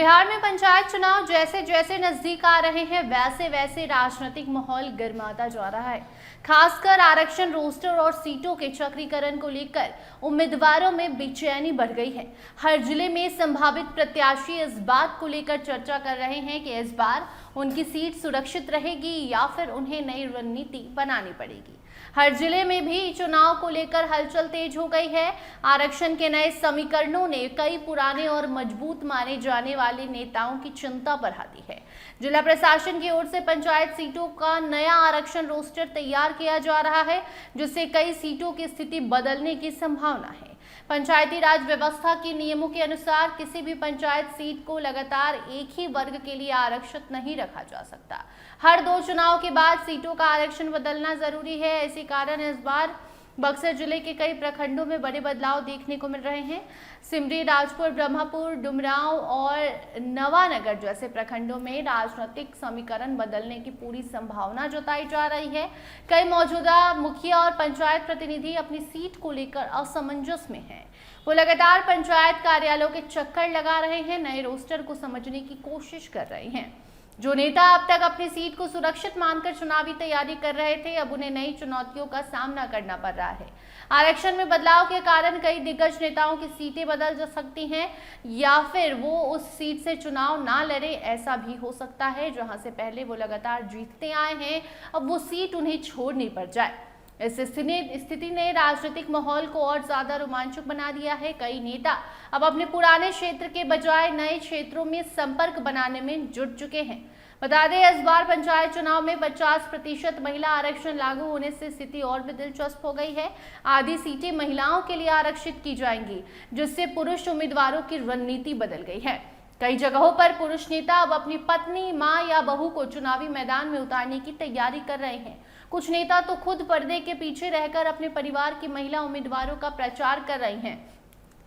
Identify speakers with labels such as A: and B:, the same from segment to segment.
A: बिहार में पंचायत चुनाव जैसे जैसे नजदीक आ रहे हैं वैसे वैसे राजनीतिक माहौल गर्माता जा रहा है। खासकर आरक्षण रोस्टर और सीटों के चक्रीकरण को लेकर उम्मीदवारों में बेचैनी बढ़ गई है। हर जिले में संभावित प्रत्याशी इस बात को लेकर चर्चा कर रहे हैं कि इस बार उनकी सीट सुरक्षित रहेगी या फिर उन्हें नई रणनीति बनानी पड़ेगी। हर जिले में भी चुनाव को लेकर हलचल तेज हो गई है। आरक्षण के नए समीकरणों ने कई पुराने और मजबूत माने जाने वाले नेताओं की चिंता बढ़ा दी है। जिला प्रशासन की ओर से पंचायत सीटों का नया आरक्षण रोस्टर तैयार किया जा रहा है, जिससे कई सीटों की स्थिति बदलने की संभावना है। पंचायती राज व्यवस्था के नियमों के अनुसार किसी भी पंचायत सीट को लगातार एक ही वर्ग के लिए आरक्षित नहीं रखा जा सकता। हर 2 चुनाव के बाद सीटों का आरक्षण बदलना जरूरी है। इसी कारण इस बार बक्सर जिले के कई प्रखंडों में बड़े बदलाव देखने को मिल रहे हैं। सिमरी, राजपुर, ब्रह्मपुर, डुमरांव और नवानगर जैसे प्रखंडों में राजनीतिक समीकरण बदलने की पूरी संभावना जताई जा रही है। कई मौजूदा मुखिया और पंचायत प्रतिनिधि अपनी सीट को लेकर असमंजस में हैं। वो लगातार पंचायत कार्यालयों के चक्कर लगा रहे हैं, नए रोस्टर को समझने की कोशिश कर रहे हैं। जो नेता अब तक अपनी सीट को सुरक्षित मानकर चुनावी तैयारी कर रहे थे, अब उन्हें नई चुनौतियों का सामना करना पड़ रहा है। आरक्षण में बदलाव के कारण कई दिग्गज नेताओं की सीटें बदल जा सकती हैं या फिर वो उस सीट से चुनाव ना लड़े। ऐसा भी हो सकता है जहां से पहले वो लगातार जीतते आए हैं, अब वो सीट उन्हें छोड़नी पड़ जाए। इस स्थिति ने राजनीतिक माहौल को और ज्यादा रोमांचक बना दिया है। कई नेता अब अपने पुराने क्षेत्र के बजाय नए क्षेत्रों में संपर्क बनाने में जुट चुके हैं। बता दें, इस बार पंचायत चुनाव में 50% महिला आरक्षण लागू होने से स्थिति और भी दिलचस्प हो गई है। आधी सीटें महिलाओं के लिए आरक्षित की जाएंगी, जिससे पुरुष उम्मीदवारों की रणनीति बदल गई है। कई जगहों पर पुरुष नेता अब अपनी पत्नी, मां या बहू को चुनावी मैदान में उतारने की तैयारी कर रहे हैं। कुछ नेता तो खुद पर्दे के पीछे रहकर अपने परिवार की महिला उम्मीदवारों का प्रचार कर रहे हैं।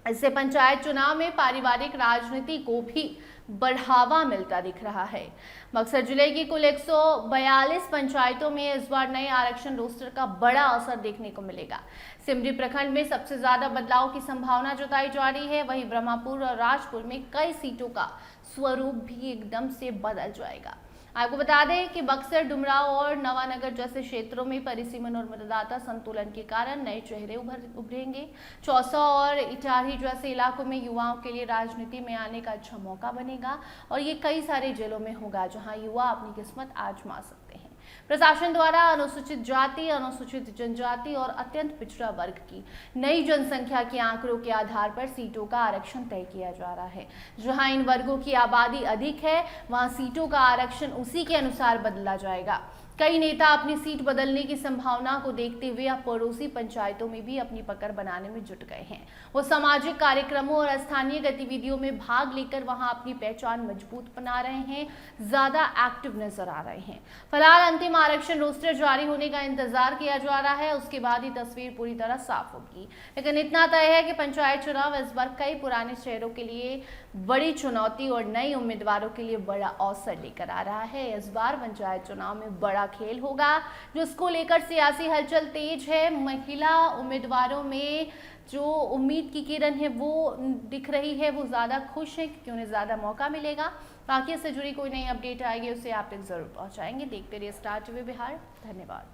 A: इससे पंचायत चुनाव में पारिवारिक राजनीति को भी बढ़ावा मिलता दिख रहा है। बक्सर जिले की कुल 142 पंचायतों में इस बार नए आरक्षण रोस्टर का बड़ा असर देखने को मिलेगा। सिमरी प्रखंड में सबसे ज्यादा बदलाव की संभावना जताई जा रही है। वहीं ब्रह्मपुर और राजपुर में कई सीटों का स्वरूप भी एकदम से बदल जाएगा। आपको बता दें कि बक्सर, डुमरांव और नवानगर जैसे क्षेत्रों में परिसीमन और मतदाता संतुलन के कारण नए चेहरे उभरेंगे। चौसा और इटारसी जैसे इलाकों में युवाओं के लिए राजनीति में आने का अच्छा मौका बनेगा और ये कई सारे जिलों में होगा जहां युवा अपनी किस्मत आजमा सकते हैं। प्रशासन द्वारा अनुसूचित जाति, अनुसूचित जनजाति और अत्यंत पिछड़ा वर्ग की नई जनसंख्या के आंकड़ों के आधार पर सीटों का आरक्षण तय किया जा रहा है। जहां इन वर्गों की आबादी अधिक है, वहां सीटों का आरक्षण उसी के अनुसार बदला जाएगा। कई नेता अपनी सीट बदलने की संभावना को देखते हुए अब पड़ोसी पंचायतों में भी अपनी पकड़ बनाने में जुट गए हैं। वो सामाजिक कार्यक्रमों और स्थानीय गतिविधियों में भाग लेकर वहां अपनी पहचान मजबूत बना रहे हैं, ज्यादा एक्टिव नजर आ रहे हैं। फिलहाल अंतिम आरक्षण रोस्टर जारी होने का इंतजार किया जा रहा है, उसके बाद ही तस्वीर पूरी तरह साफ होगी। लेकिन इतना तय है कि पंचायत चुनाव इस बार कई पुराने शहरों के लिए बड़ी चुनौती और नए उम्मीदवारों के लिए बड़ा अवसर लेकर आ रहा है। इस बार पंचायत चुनाव में बड़ा खेल होगा, जिसको लेकर सियासी हलचल तेज है। महिला उम्मीदवारों में जो उम्मीद की किरण है वो दिख रही है, वो ज्यादा खुश है क्योंकि उन्हें ज्यादा मौका मिलेगा। बाकी इससे जुड़ी कोई नई अपडेट आएगी उसे आप तक जरूर पहुंचाएंगे। देखते रहिए स्टार टीवी बिहार। धन्यवाद।